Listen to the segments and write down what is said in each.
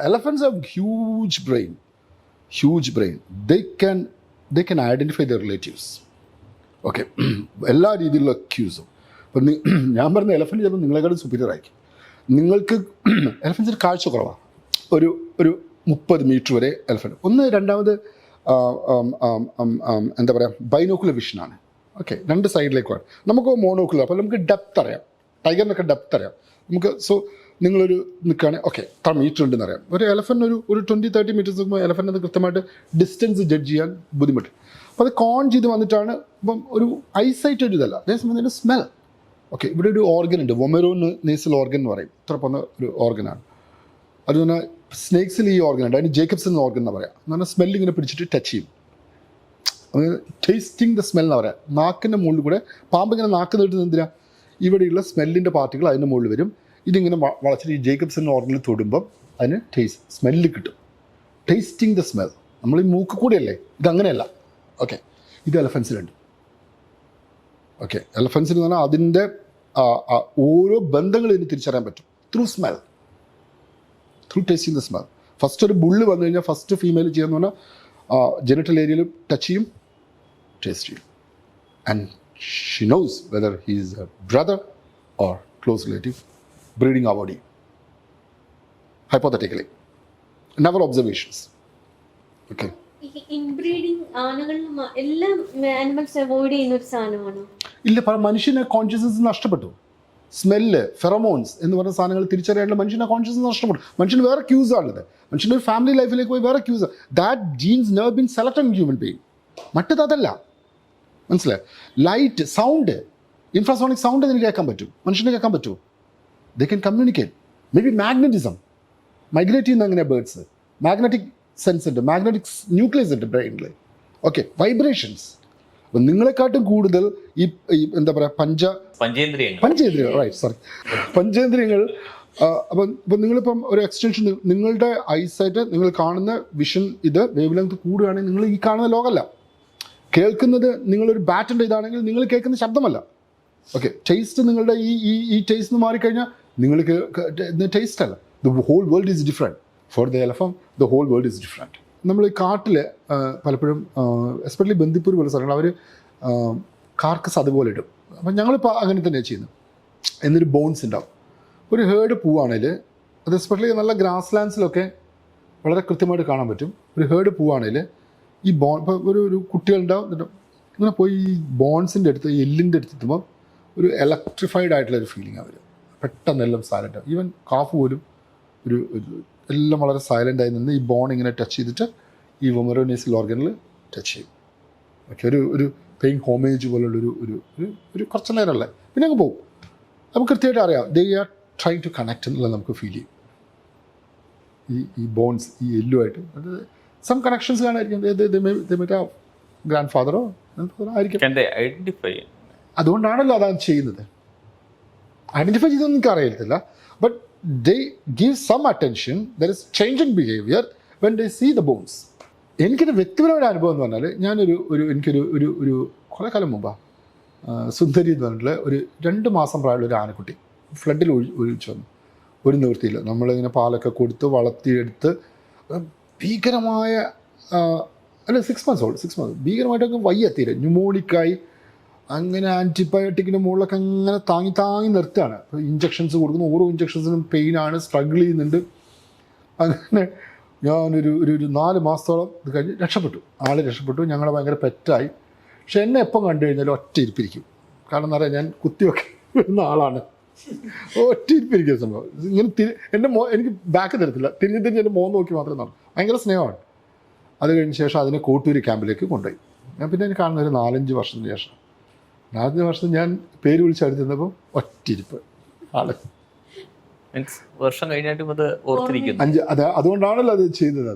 elephants have huge brain. They can identify their relatives. Okay, എല്ലാ രീതിയിലുള്ള ക്യൂസും. അപ്പം ഞാൻ പറഞ്ഞ എലഫൻറ്റ് ചിലപ്പോൾ നിങ്ങളെക്കാളും സുപ്പീരിയർ ആയിരിക്കും. നിങ്ങൾക്ക് എലഫൻസിന് കാഴ്ച കുറവാണ്. ഒരു 30 മീറ്റർ വരെ എലഫൻറ്റ്. ഒന്ന്, രണ്ടാമത് എന്താ പറയുക, ബൈനോക്കുലർ വിഷനാണ്. ഓക്കെ, 2 സൈഡിലേക്കാണ്. നമുക്ക് മോണോക്കുലർ, അപ്പോൾ നമുക്ക് ഡെപ്ത് അറിയാം. ടൈഗറിനൊക്കെ ഡെപ്ത് അറിയാം നമുക്ക്. സോ നിങ്ങളൊരു നിൽക്കുകയാണെങ്കിൽ ഓക്കെ എത്ര മീറ്റർ ഉണ്ടെന്ന് അറിയാം. ഒരു എലഫൻറ്റ് ഒരു 20-30 മീറ്റേഴ്സ് നോക്കുമ്പോൾ എലഫൻറ്റ് അത് കൃത്യമായിട്ട് ഡിസ്റ്റൻസ് ജഡ്ജ് ചെയ്യാൻ ബുദ്ധിമുട്ട്. അപ്പോൾ അത് കോൺ ചെയ്ത് വന്നിട്ടാണ്. ഇപ്പം ഒരു ഐസൈറ്റ് ഒരു ഇതല്ല, അതേസമയം അതിൻ്റെ സ്മെൽ. ഓക്കെ, ഇവിടെ ഒരു ഓർഗൻ ഉണ്ട്, വൊമറോ നേസൽ ഓർഗൻ എന്ന് പറയും. ഇത്ര പോകുന്ന ഒരു ഓർഗനാണ്. അത് പറഞ്ഞാൽ സ്നേക്സിൽ ഈ ഓർഗൻ ഉണ്ട്, അതിന് ജേക്കബ്സൺ ഓർഗൻ എന്ന് പറയാം. എന്ന് പറഞ്ഞാൽ സ്മെല്ല് ഇങ്ങനെ പിടിച്ചിട്ട് ടച്ച് ചെയ്യും. അത് ടേസ്റ്റിംഗ് ദ സ്മെൽ എന്ന് പറയാം. നാക്കിൻ്റെ മുകളിൽ കൂടെ പാമ്പ് ഇങ്ങനെ നാക്ക് നീട്ടുന്നത് എന്തിനാ? ഇവിടെയുള്ള സ്മെല്ലിൻ്റെ പാർട്ടികൾ അതിൻ്റെ മുകളിൽ വരും. ഇതിങ്ങനെ വളച്ചിട്ട് ഈ ജേക്കബ്സൺ ഓർഗനിൽ തൊടുമ്പം അതിന് സ്മെല്ല് കിട്ടും. Tasting the smell. നമ്മൾ ഈ മൂക്ക് കൂടെയല്ലേ, ഇതങ്ങനെയല്ല. ഓക്കെ, ഇത് എലഫൻസിലുണ്ട്. ഓക്കെ, എലഫൻസിന് എന്ന് പറഞ്ഞാൽ അതിൻ്റെ ഓരോ ബന്ധങ്ങളും ഇതിന് തിരിച്ചറിയാൻ പറ്റും through smell, through tasting the smell. First ഒരു ബുള്ള് വന്നു കഴിഞ്ഞാൽ ഫസ്റ്റ് ഫീമെയിൽ ചെയ്യാന്ന് പറഞ്ഞാൽ ജെനിറ്റൽ ഏരിയയിൽ ടച്ച് ചെയ്യും, ടേസ്റ്റ് ചെയ്യും. And she knows whether he is a brother or close relative. Breeding avoid ചെയ്യും, hypothetically. Never observations. Okay, inbreeding ആനകളിലും എല്ലാ ആനിമൽസ് അവോയ്ഡ് ചെയ്യുന്ന ഒരു സാധനമാണോ? ഇല്ല, മനുഷ്യന് കോൺഷ്യസ്നസ് നഷ്ടപ്പെട്ടു. സ്മെല്ല്, ഫെറമോൺസ് എന്ന് പറഞ്ഞ സാധനങ്ങൾ തിരിച്ചറിയാനുള്ള മനുഷ്യനെ കോൺഷ്യസ്നസ് നഷ്ടപ്പെട്ടു. മനുഷ്യന് വേറെ ക്യൂസ് ആണുള്ളത്. മനുഷ്യൻ്റെ ഒരു ഫാമിലി ലൈഫിലേക്ക് പോയി വേറെ ക്യൂസ്. That genes never been selected in human being. മറ്റേത് അതല്ല, മനസ്സിലായി? ലൈറ്റ്, സൗണ്ട്, ഇൻഫ്രാസോണിക് സൗണ്ട് ഇതിന് കേൾക്കാൻ പറ്റും, മനുഷ്യന് കേൾക്കാൻ പറ്റുമോ? They can communicate. May be magnetism, migrate ചെയ്യുന്ന അങ്ങനെ ബേർഡ്സ്, മാഗ്നറ്റിക് സെൻസ് ഉണ്ട്, മാഗ്നറ്റിക് ന്യൂക്ലിയസ് ഉണ്ട് ബ്രെയിനിൽ. Okay, vibrations. അപ്പം നിങ്ങളെക്കാട്ടും കൂടുതൽ ഈ എന്താ പറയുക പഞ്ചേന്ദ്രിയങ്ങൾ റൈറ്റ് സോറി പഞ്ചേന്ദ്രിയങ്ങൾ. അപ്പം നിങ്ങളിപ്പം ഒരു എക്സ്റ്റൻഷൻ, നിങ്ങളുടെ ഐസൈറ്റ്, നിങ്ങൾ കാണുന്ന വിഷൻ ഇത് വേവ് ലെങ്ത് കൂടുകയാണെങ്കിൽ നിങ്ങൾ ഈ കാണുന്ന ലോകമല്ല കേൾക്കുന്നത്. നിങ്ങളൊരു ബാറ്റിൻ്റെ ഇതാണെങ്കിൽ നിങ്ങൾ കേൾക്കുന്ന ശബ്ദമല്ല. ഓക്കെ, ടേസ്റ്റ് നിങ്ങളുടെ ഈ ടേസ്റ്റ് മാറിക്കഴിഞ്ഞാൽ നിങ്ങൾക്ക് ടേസ്റ്റ് അല്ല. The whole world is different. For the elephant the whole world is different. നമ്മൾ ഈ കാട്ടിൽ പലപ്പോഴും എസ്പെഷ്യലി ബന്ദിപ്പൂർ പോലെ സ്ഥലങ്ങൾ അവർ കാർക്കസ് അതുപോലെ ഇടും. അപ്പം ഞങ്ങളിപ്പോൾ അങ്ങനെ തന്നെയാണ് ചെയ്യുന്നത്. എന്നൊരു ബോൺസ് ഉണ്ടാവും. ഒരു ഹേർഡ് പൂവാണെങ്കിൽ അത് എസ്പെഷ്യലി നല്ല ഗ്രാസ് ലാൻഡ്സിലൊക്കെ വളരെ കൃത്യമായിട്ട് കാണാൻ പറ്റും. ഒരു ഹേർഡ് പൂവാണെങ്കിൽ ഈ ഇപ്പോൾ ഒരു കുട്ടികളുണ്ടാവും. ഇങ്ങനെ പോയി ഈ ബോൺസിൻ്റെ അടുത്ത്, ഈ എല്ലിൻ്റെ അടുത്ത് എത്തുമ്പോൾ ഒരു ഇലക്ട്രിഫൈഡ് ആയിട്ടുള്ളൊരു ഫീലിംഗ് അവർ പെട്ടെന്ന് എല്ലാം സൈലൻ്റ് ആവും. ഈവൻ കാഫ് പോലും ഒരു എല്ലാം വളരെ സൈലൻ്റ് ആയി നിന്ന് ഈ ബോൺ ഇങ്ങനെ ടച്ച് ചെയ്തിട്ട് ഈ വൊമറോ നേസൽ ഓർഗനിൽ ടച്ച് ചെയ്യും. ഓക്കെ, ഒരു പെയിങ് ഹോമേജ് പോലുള്ളൊരു ഒരു ഒരു കുറച്ച് നേരമല്ലേ, പിന്നെ അങ്ങ് പോകും. നമുക്ക് കൃത്യമായിട്ട് അറിയാം they are trying to connect എന്നുള്ളത് നമുക്ക് ഫീൽ ചെയ്യും. ഈ ബോൺസ്, ഈ എല്ലുമായിട്ട് അത് സം കണക്ഷൻസ് കാണാതിരിക്കും. ഗ്രാൻഡ് ഫാദറോ ആയിരിക്കും. അതുകൊണ്ടാണല്ലോ അതാണ് ചെയ്യുന്നത്. ഐഡൻറ്റിഫൈ ചെയ്തൊന്നും എനിക്ക് അറിയത്തില്ല. But they give some attention. There is change in behavior when they see the bones. എനിക്കൊരു വ്യക്തിപരമായ അനുഭവം എന്ന് പറഞ്ഞാൽ എനിക്കൊരു കുറേ കാലം മുമ്പാണ് സുന്ദരി എന്ന് പറഞ്ഞിട്ടുള്ള ഒരു 2 മാസം പ്രായമുള്ള ഒരു ആനക്കുട്ടി ഫ്ലഡിൽ ഒഴിച്ചു വന്നു. ഒരു നിവൃത്തിയില്ല. നമ്മളിങ്ങനെ പാലൊക്കെ കൊടുത്ത് വളർത്തിയെടുത്ത് ഭീകരമായ 6 months ഭീകരമായിട്ടൊക്കെ വയ്യെത്തിയില്ല. ന്യൂമോണിക്കായി അങ്ങനെ ആൻറ്റിബയോട്ടിക്കിൻ്റെ മുകളിലൊക്കെ അങ്ങനെ താങ്ങി നിർത്തുകയാണ്. അപ്പോൾ ഇഞ്ചക്ഷൻസ് കൊടുക്കുന്നു. ഓരോ ഇഞ്ചക്ഷൻസിനും പെയിനാണ്, സ്ട്രഗിൾ ചെയ്യുന്നുണ്ട്. അങ്ങനെ ഞാനൊരു 4 മാസത്തോളം ഇത് കഴിഞ്ഞ് രക്ഷപ്പെട്ടു. ഞങ്ങളെ ഭയങ്കര പെറ്റായി. പക്ഷെ എന്നെ എപ്പം കണ്ടു കഴിഞ്ഞാലും ഒറ്റ ഇരിപ്പിരിക്കും. കാരണം എന്താ പറയുക, ഞാൻ കുത്തിയൊക്കെ വരുന്ന ആളാണ്. ഒറ്റ ഇരിപ്പിരിക്കുന്ന സംഭവം. ഇങ്ങനെ എനിക്ക് ബാക്ക് തരത്തില്ല, തിരിഞ്ഞ് എൻ്റെ മോൻ നോക്കി മാത്രമേ നടക്കും. ഭയങ്കര സ്നേഹമാണ്. അത് കഴിഞ്ഞ ശേഷം അതിനെ കോട്ടൂര് ക്യാമ്പിലേക്ക് കൊണ്ടുപോയി. ഞാൻ പിന്നെ എനിക്ക് കാണുന്ന ഒരു 4-5 വർഷത്തിന് ശേഷം 4 വർഷം ഞാൻ പേര് വിളിച്ച് അടുത്തിരുന്നപ്പോൾ ഒറ്റയിരിപ്പ് ആള്. വർഷം കഴിഞ്ഞായിട്ടും അത് ഓർത്തിരിക്കുന്നു. അതെ, അതുകൊണ്ടാണല്ലോ അത് ചെയ്തത്.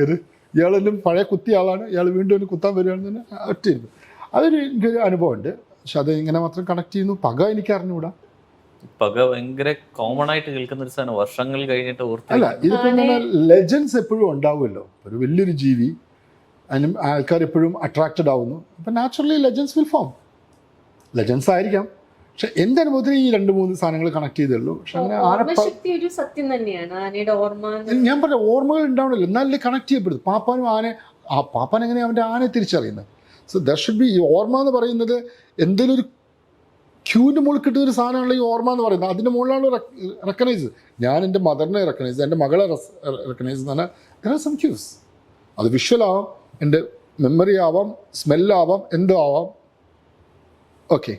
അത് ഇയാളെല്ലാം പഴയ കുത്തിയ ആളാണ്, ഇയാൾ വീണ്ടും ഒന്ന് കുത്താൻ വരികയാണെന്ന് തന്നെ ഒറ്റയിരിപ്പ്. എനിക്കൊരു അനുഭവമുണ്ട്. പക്ഷെ അത് ഇങ്ങനെ മാത്രം കണക്ട് ചെയ്യുന്നു. പക എനിക്ക് അറിഞ്ഞുകൂടാ. പക ഭയങ്കര കോമൺ ആയിട്ട് കേൾക്കുന്ന ഒരു സാധനം, വർഷങ്ങൾ കഴിഞ്ഞിട്ട് അല്ല. ഇതിപ്പോ ലെജൻഡ്സ് എപ്പോഴും ഉണ്ടാവുമല്ലോ. ഒരു വലിയൊരു ജീവി, അതിനും ആൾക്കാർ എപ്പോഴും അട്രാക്റ്റഡ് ആവുന്നു. അപ്പം naturally legends will form. Legends ആയിരിക്കാം. പക്ഷെ എൻ്റെ അനുഭവത്തിൽ ഈ 2-3 സാധനങ്ങൾ കണക്ട് ചെയ്തുള്ളൂ. പക്ഷെ അങ്ങനെ ഓർമ്മശക്തി ഒരു സത്യം തന്നെയാണ്, ആനയുടെ ഓർമ്മ. ഞാൻ പറഞ്ഞ ഓർമ്മകൾ ഉണ്ടാവണല്ലോ, എന്നാലല്ലേ കണക്ട് ചെയ്യപ്പെടും. പാപ്പാനും പാപ്പാൻ എങ്ങനെയാണ് അവൻ്റെ ആനയെ തിരിച്ചറിയുന്നത്? So there should be. ഈ ഓർമ്മ എന്ന് പറയുന്നത് എന്തെങ്കിലും ഒരു ക്യൂവിൻ്റെ മുകളിൽ കിട്ടുന്ന ഒരു സാധനമാണല്ലോ ഈ ഓർമ്മ എന്ന് പറയുന്നത്. അതിൻ്റെ മുകളിലാണ് റെക്കഗ്നൈസ്. ഞാൻ എൻ്റെ മദറിനെ റെക്കഗ്നൈസ്, എൻ്റെ മകളെ റെക്കഗ്നൈസ് എന്ന് പറഞ്ഞാൽ ദർ ആർ സം ക്യൂസ്. അത് വിഷ്വലാവാം, എൻ്റെ മെമ്മറി ആവാം, സ്മെല്ലാവാം, എന്തോ ആവാം. ഓക്കെ,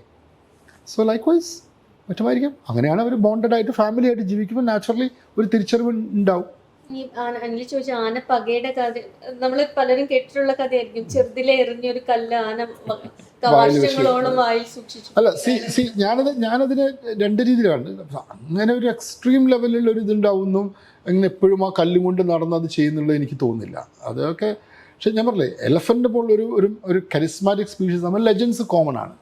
സോ ലൈക്ക് വൈസ് മറ്റുമായിരിക്കും. അങ്ങനെയാണ് അവർ ബോണ്ടഡ് ആയിട്ട് ഫാമിലി ആയിട്ട് ജീവിക്കുമ്പോൾ നാച്ചുറലി ഒരു തിരിച്ചറിവ് ഉണ്ടാവും. ഈ അനിൽ ചോദിച്ച ആന പകയുടെ കഥ നമ്മൾ പലരും കേട്ടിട്ടുള്ള കഥയായിരിക്കും. ചെറുതിലെ എറിഞ്ഞൊരു കല്ല് ആന വർഷങ്ങളോളം വായിൽ സൂക്ഷിച്ചു. അല്ല, ഞാനതിനെ 2 രീതിയിലാണ്. അങ്ങനെ ഒരു എക്സ്ട്രീം ലെവലിലുള്ള ഒരു ഇതുണ്ടാവുന്നു, അങ്ങനെ എപ്പോഴും ആ കല്ലും കൊണ്ട് നടന്നത് ചെയ്യുന്നുള്ളത് എനിക്ക് തോന്നുന്നില്ല. അതൊക്കെ പക്ഷെ ഞാൻ പറഞ്ഞില്ലേ, എലഫൻ്റ് പോലുള്ള ഒരു കരിസ്മാറ്റിക് സ്പീഷീസ് നമ്മൾ ലെജൻസ് കോമൺ ആണ്.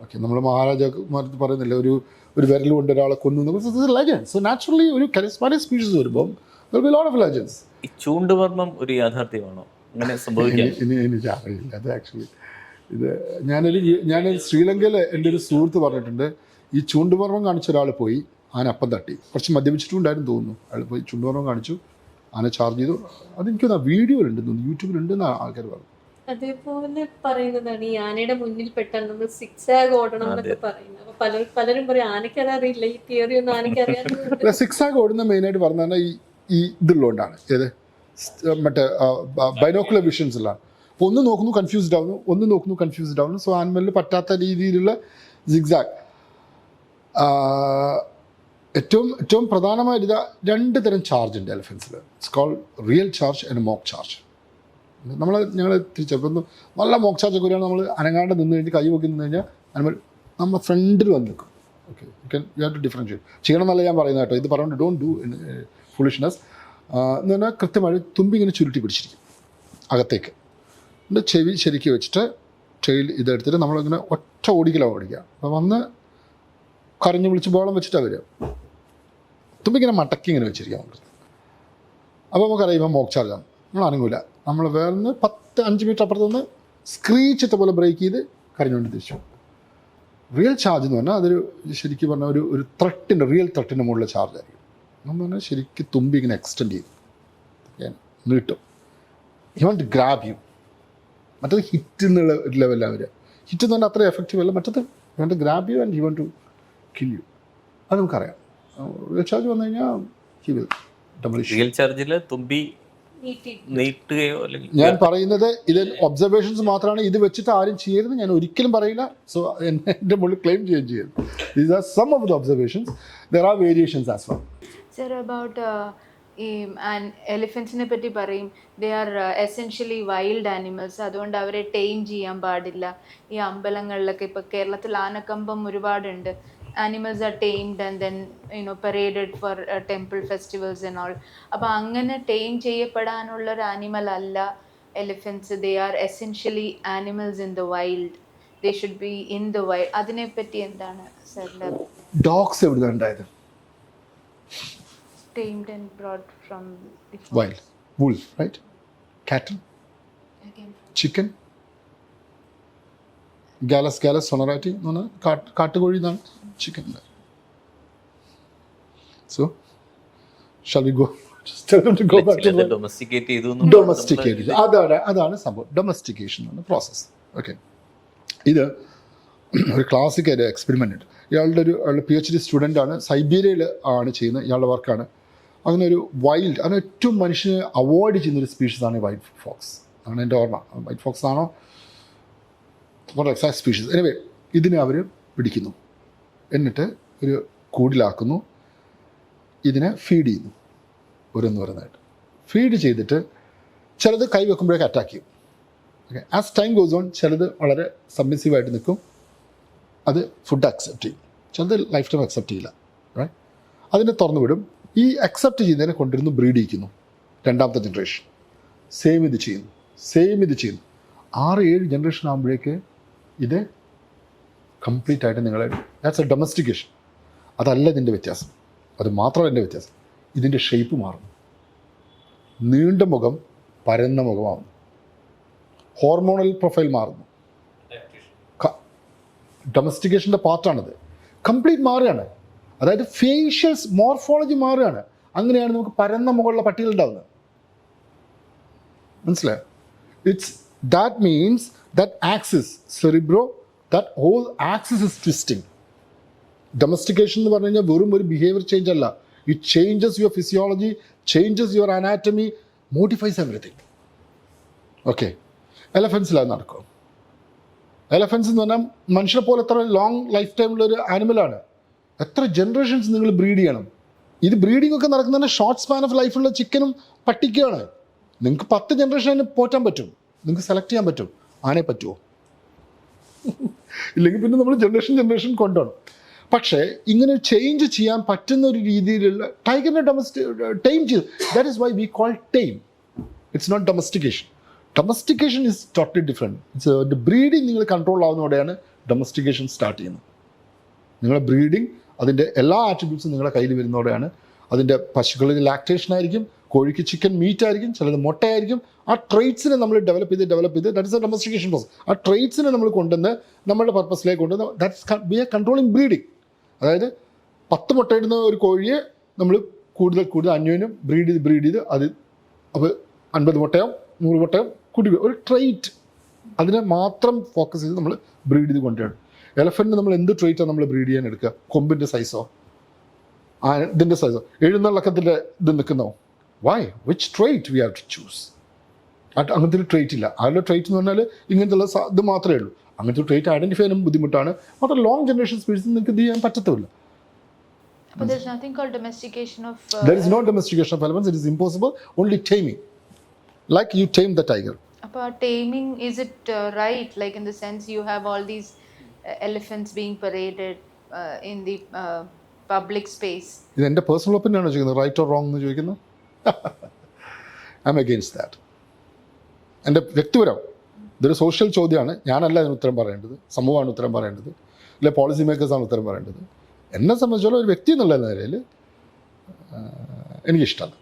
ഓക്കെ, നമ്മൾ മഹാരാജാമാർക്ക് പറയുന്നില്ല, ഒരു വിരൽ കൊണ്ട് ഒരാളെ കൊന്നു ലെജൻസ്. സോ നാച്ചുറലി ഒരു കരിസ്മാറ്റിക് സ്പീഷീസ് വരുമ്പം ലോട്ട് ഓഫ് ലെജൻസ്. ഈ ചൂണ്ടുവർമ്മം ഒരു യാഥാർത്ഥ്യമാണോ? അങ്ങനെ സംഭവിക്കാം? എനിക്ക് അറിയില്ല അത് ആക്ച്വലി. ഇത് ഞാനൊരു ശ്രീലങ്കയിൽ എൻ്റെ ഒരു സുഹൃത്ത് പറഞ്ഞിട്ടുണ്ട്, ഈ ചൂണ്ടുപർവം കാണിച്ച ഒരാൾ പോയി ആന അപ്പം തട്ടി. കുറച്ച് മദ്യപിച്ചിട്ടുണ്ടായിരുന്നു തോന്നുന്നു. അയാൾ പോയി ചൂണ്ടുപർവം കാണിച്ചു, ആന ചാർജ് ചെയ്തു. അതെനിക്കൊന്ന് വീഡിയോയിലുണ്ട് തോന്നുന്നു, യൂട്യൂബിലുണ്ടെന്ന് ആൾക്കാർ പറഞ്ഞു. അതേപോലെ പറയുന്നതാണ് ഈ ആനയുടെ മുന്നിൽ പെട്ടാൽ നമ്മൾ സിക്സാഗ് ഓടണം എന്നൊക്കെ പറയുന്നത്. അപ്പൊ പലരും പറയും ആനയ്ക്ക് അതറിയില്ല, ഈ തിയറി ഒന്നും ആനയ്ക്ക് അറിയാൻ. സിക്സാഗ് ഓടുന്ന മെയിനായിട്ട് പറഞ്ഞാൽ ഈ ഇതുള്ളതുകൊണ്ടാണ്. ഏത് മറ്റേ ബൈനോക്കുലർ വിഷൻസ് എല്ലാം. അപ്പോൾ ഒന്ന് നോക്കുന്നു കൺഫ്യൂസ്ഡ് ആവുന്നു, ഒന്ന് നോക്കുന്നു കൺഫ്യൂസ്ഡ് ആവുന്നു. സോ ആനിമലിന് പറ്റാത്ത രീതിയിലുള്ള സിക്സാഗ്. ഏറ്റവും പ്രധാനമായിട്ട് 2 തരം ചാർജ് ഉണ്ട് എലഫൻസിൽ. It's called real charge and mock charge. ഞങ്ങൾ തിരിച്ചപ്പോൾ നല്ല മോക്ക് ചാർജ് ഒക്കെ വരികയാണ്. നമ്മൾ അനങ്ങാണ്ട് നിന്ന് കഴിഞ്ഞ് കൈ നോക്കി നിന്ന് കഴിഞ്ഞാൽ അനിമൽ നമ്മൾ ഫ്രണ്ടിൽ വന്ന് നിൽക്കും. Okay, you have to differentiate. ചെയ്യണം എന്നല്ല ഞാൻ പറയുന്നത് കേട്ടോ, ഇത് പറഞ്ഞുകൊണ്ട് ഡോണ്ട് ഡു ഫുളിഷ്നെസ്. എന്ന് പറഞ്ഞാൽ കൃത്യമായി തുമ്പി ഇങ്ങനെ ചുരുട്ടി പിടിച്ചിരിക്കും അകത്തേക്ക്. എന്നിട്ട് ചെവി ശരിക്ക് വെച്ചിട്ട് ട്രെയിൽ ഇതെടുത്തിട്ട് നമ്മളിങ്ങനെ ഒറ്റ ഓടിക്കുക. അപ്പോൾ വന്ന് കരഞ്ഞ് വിളിച്ച് ബോളം വെച്ചിട്ടാണ് വരിക. തുമ്പിങ്ങനെ മടക്കി ഇങ്ങനെ വെച്ചിരിക്കാം നമുക്ക്. അപ്പോൾ നമുക്കറിയാം മോക്ക് ചാർജാണ്. നമ്മൾ അനങ്ങൂല. നമ്മൾ വേറെ 5 മീറ്റർ അപ്പുറത്ത് നിന്ന് സ്ക്രീച്ചിട്ട പോലെ ബ്രേക്ക് ചെയ്ത് കരഞ്ഞുകൊണ്ട് തിരിച്ചു. റിയൽ ചാർജ് എന്ന് പറഞ്ഞാൽ അതൊരു ശരിക്കും പറഞ്ഞാൽ ഒരു ത്രെട്ടിൻ്റെ റിയൽ ത്രെട്ടിൻ്റെ മുകളിലെ ചാർജ് ആയിരിക്കും. എന്ന് പറഞ്ഞാൽ ശരിക്കും തുമ്പി ഇങ്ങനെ എക്സ്റ്റെൻഡ് ചെയ്യും, നീട്ടും. You want to grab you. മറ്റത് ഹിറ്റ് എന്നുള്ള ഒരു ലെവലാണ് വരിക. ഹിറ്റ് എന്ന് പറഞ്ഞാൽ അത്ര എഫക്റ്റീവ് അല്ല. മറ്റത് you want to grab you and you want to kill you. അത് നമുക്കറിയാം. റിയൽ ചാർജ് വന്നു കഴിഞ്ഞാൽ ഹി വിൽ ഡെമോളിഷ്. റിയൽ ചാർജിൽ തുമ്പി നീട്ടുകയോ അല്ലെങ്കിൽ ഞാൻ പറയുന്നത് ഇത് ഒബ്സർവേഷൻസ് മാത്രമാണ്. ഇത് വെച്ചിട്ട് ആരും ചെയ്യരുത് ഞാൻ ഒരിക്കലും പറയില്ല. സോ എൻ്റെ മുകളിൽ ക്ലെയിം ചെയ്യുകയും ചെയ്യരുത്. These are some of the observations. There are variations as well. Sir, about ഈ എലിഫൻസിനെ പറ്റി പറയും, they are essentially wild animals. അതുകൊണ്ട് അവരെ ടൈം ചെയ്യാൻ പാടില്ല. ഈ അമ്പലങ്ങളിലൊക്കെ ഇപ്പോൾ കേരളത്തിൽ ആനക്കമ്പം ഒരുപാടുണ്ട്. animals are tamed and then paraded for temple festivals and all. അപ്പോൾ അങ്ങനെ ടൈം ചെയ്യപ്പെടാനുള്ള ഒരു ആനിമൽ അല്ല elephants. They are essentially animals in the wild. They should be in the wild. അതിനെപ്പറ്റി എന്താണ് സാറിൻ്റെ? ഡോഗ്സ് എവിടെ ഉണ്ടായത്? tamed and brought from wild. Wolf, right? Cattle, chicken, Gallus sonorati എന്ന് പറഞ്ഞാൽ കാട്ടുകോഴി എന്നാണ് chicken. So shall we go? Just tell them to go back to domesticate. അതാണ് സംഭവം. ഡൊമസ്റ്റിക്കേഷൻ എന്ന പ്രോസസ്സ്. ഓക്കെ, ഇത് ഒരു ക്ലാസിക് ആയിട്ട് എക്സ്പെരിമെൻ്റ് ഉണ്ട്. ഇയാളുടെ PhD സ്റ്റുഡൻ്റാണ്, സൈബീരിയയിൽ ആണ് ചെയ്യുന്നത്. ഇയാളുടെ വർക്കാണ്. അങ്ങനെ ഒരു വൈൽഡ്, അങ്ങനെ ഏറ്റവും മനുഷ്യന് അവോയ്ഡ് ചെയ്യുന്നൊരു സ്പീഷീസാണ് വൈറ്റ് ഫോക്സ്. ആണ് എൻ്റെ ഓർമ്മ. വൈറ്റ് ഫോക്സ് ആണോ എക്സാക്ട് സ്പീഷീസ്. എനിവേ, ഇതിനെ അവർ പിടിക്കുന്നു, എന്നിട്ട് ഒരു കൂടിലാക്കുന്നു, ഇതിനെ ഫീഡ് ചെയ്യുന്നു. ഓരോന്നായിട്ട് ഫീഡ് ചെയ്തിട്ട് ചിലത് കൈ വെക്കുമ്പോഴേക്ക് അറ്റാക്ക് ചെയ്യും. Okay, as time goes on ചിലത് വളരെ സബ്മിസീവായിട്ട് നിൽക്കും, അത് ഫുഡ് അക്സെപ്റ്റ് ചെയ്യും. ചിലത് ലൈഫ് ടൈം അക്സെപ്റ്റ് ചെയ്യില്ല. റൈറ്റ്, അതിനെ തുറന്നു വിടും. ഈ അക്സെപ്റ്റ് ചെയ്യുന്നതിനെ കൊണ്ടിരുന്നു ബ്രീഡ് ചെയ്യിക്കുന്നു. 2ാമത്തെ ജനറേഷൻ സെയിം ഇത് ചെയ്യുന്നു. 6-7 ജനറേഷൻ ആകുമ്പോഴേക്ക് ഇത് കംപ്ലീറ്റ് ആയിട്ട് നിങ്ങളെ ദാറ്റ്സ് എ ഡൊമസ്റ്റിക്കേഷൻ. അതല്ല ഇതിൻ്റെ വ്യത്യാസം. അത് മാത്രമല്ല എൻ്റെ വ്യത്യാസം. ഇതിൻ്റെ ഷേപ്പ് മാറുന്നു. നീണ്ട മുഖം പരന്ന മുഖമാകുന്നു. ഹോർമോണൽ പ്രൊഫൈൽ മാറുന്നു. ഡൊമസ്റ്റിക്കേഷൻ്റെ പാർട്ടാണത്. കംപ്ലീറ്റ് മാറുകയാണ്. അതായത് ഫേഷ്യൽസ് മോർഫോളജി മാറുകയാണ്. അങ്ങനെയാണ് നമുക്ക് പരന്ന മുകളിലുള്ള പട്ടികൾ ഉണ്ടാകുന്നത്. മനസ്സിലായോ? It's that means that axis cerebro, that whole axis is twisting. Domestication എന്ന് പറഞ്ഞു കഴിഞ്ഞാൽ വെറും ഒരു ബിഹേവിയർ ചേഞ്ച് അല്ല. It changes your physiology, changes your anatomy, modifies everything. Okay, എലഫൻസിൽ അത് നടക്കും. എലഫൻസ് എന്ന് പറഞ്ഞാൽ മനുഷ്യനെ പോലെ എത്ര ലോങ് ലൈഫ് ടൈമുള്ളൊരു ആനിമലാണ്. എത്ര ജനറേഷൻസ് നിങ്ങൾ ബ്രീഡ് ചെയ്യണം. ഇത് ബ്രീഡിംഗ് ഒക്കെ നടക്കുന്ന ഷോർട്ട് സ്പാൻ ഓഫ് ലൈഫുള്ള ചിക്കനും പട്ടിക്കാണ്. നിങ്ങൾക്ക് 10 ജനറേഷന് പോറ്റാൻ പറ്റും, നിങ്ങൾക്ക് സെലക്ട് ചെയ്യാൻ പറ്റും. ആനയെ പറ്റുമോ? ഇല്ലെങ്കിൽ പിന്നെ നമ്മൾ ജനറേഷൻ കൊണ്ടുപോകണം. പക്ഷേ ഇങ്ങനെ ചേഞ്ച് ചെയ്യാൻ പറ്റുന്ന ഒരു രീതിയിലുള്ള ടൈഗറിനെ ടൈം ചെയ്ത്, that is why we call tame. It's not domestication. Domestication is totally different. It's breeding നിങ്ങൾ കൺട്രോൾ ആവുന്നതോടെയാണ് ഡൊമസ്റ്റിക്കേഷൻ സ്റ്റാർട്ട് ചെയ്യുന്നത്. നിങ്ങളുടെ ബ്രീഡിങ് അതിൻ്റെ എല്ലാ ആട്രിബ്യൂട്ട്സും നിങ്ങളുടെ കയ്യിൽ വരുന്നതോടെയാണ്. അതിൻ്റെ പശുക്കളിൽ ലാക്ടേഷൻ ആയിരിക്കും, കോഴിക്ക് ചിക്കൻ മീറ്റ് ആയിരിക്കും, ചിലത് മുട്ടയായിരിക്കും. ആ ട്രേറ്റ്സിനെ നമ്മൾ ഡെവലപ്പ് ചെയ്ത് that is a domestication process. ആ ട്രേറ്റ്സിനെ നമ്മൾ കൊണ്ടുവന്ന് നമ്മുടെ പർപ്പസിലേക്ക് കൊണ്ടുവന്ന് that's we are controlling breeding. അതായത് 10 മുട്ടയിടുന്ന ഒരു കോഴിയെ നമ്മൾ കൂടുതൽ അന്യോന്യം ബ്രീഡ് ചെയ്ത് അത് അപ്പോൾ 50 മുട്ടയോ 100 മുട്ടയോ കൂടി ഒരു ട്രേറ്റ് അതിനെ മാത്രം ഫോക്കസ് ചെയ്ത് നമ്മൾ ബ്രീഡ് ചെയ്ത് കൊണ്ടുവരണം. എലഫൻറ്റിന് നമ്മൾ എന്ത് ട്രേറ്റാണ് നമ്മൾ ബ്രീഡ് ചെയ്യാൻ എടുക്കുക? കൊമ്പിൻ്റെ സൈസോ ഇതിൻ്റെ സൈസോ എഴുന്നള്ളക്കത്തിൻ്റെ ഇത് നിൽക്കുന്നോ? Why? Which trait we have to choose? അങ്ങനത്തെ ഒരു ട്രേറ്റ് ഇല്ല. അതിൻ്റെ ട്രേറ്റ് എന്ന് പറഞ്ഞാൽ ഇങ്ങനത്തെ ഇത് മാത്രമേ ഉള്ളൂ. അങ്ങനത്തെ ട്രേറ്റ് ഐഡൻറ്റിഫൈ ചെയ്യാനും ബുദ്ധിമുട്ടാണ്. മാത്രം ലോങ് ജനറേഷൻ സ്പീഡ്സ് നിങ്ങൾക്ക് ഇത് ചെയ്യാൻ പറ്റത്തുമില്ല. But there's nothing called domestication of... There is no domestication of elephants. It is impossible. Only taming. Like you tame the tiger. About taming, is it right? Like in the sense you have all these elephants being paraded in the public space. ഇത് എൻ്റെ personal opinion ആണോ ചോദിക്കുന്നത്? Right or wrong എന്ന് ചോദിക്കുന്നത്? I M against that. എൻ്റെ വ്യക്തിപരം ഇതൊരു social ചോദ്യമാണ്. ഞാനല്ല അതിന് ഉത്തരം പറയേണ്ടത്, സമൂഹമാണ് ഉത്തരം പറയേണ്ടത്, അല്ലെ പോളിസി മേക്കേഴ്സാണ് ഉത്തരം പറയേണ്ടത്. എന്നെ സംബന്ധിച്ചോളം ഒരു വ്യക്തി എന്നുള്ള നിലയിൽ എനിക്കിഷ്ടമല്ല.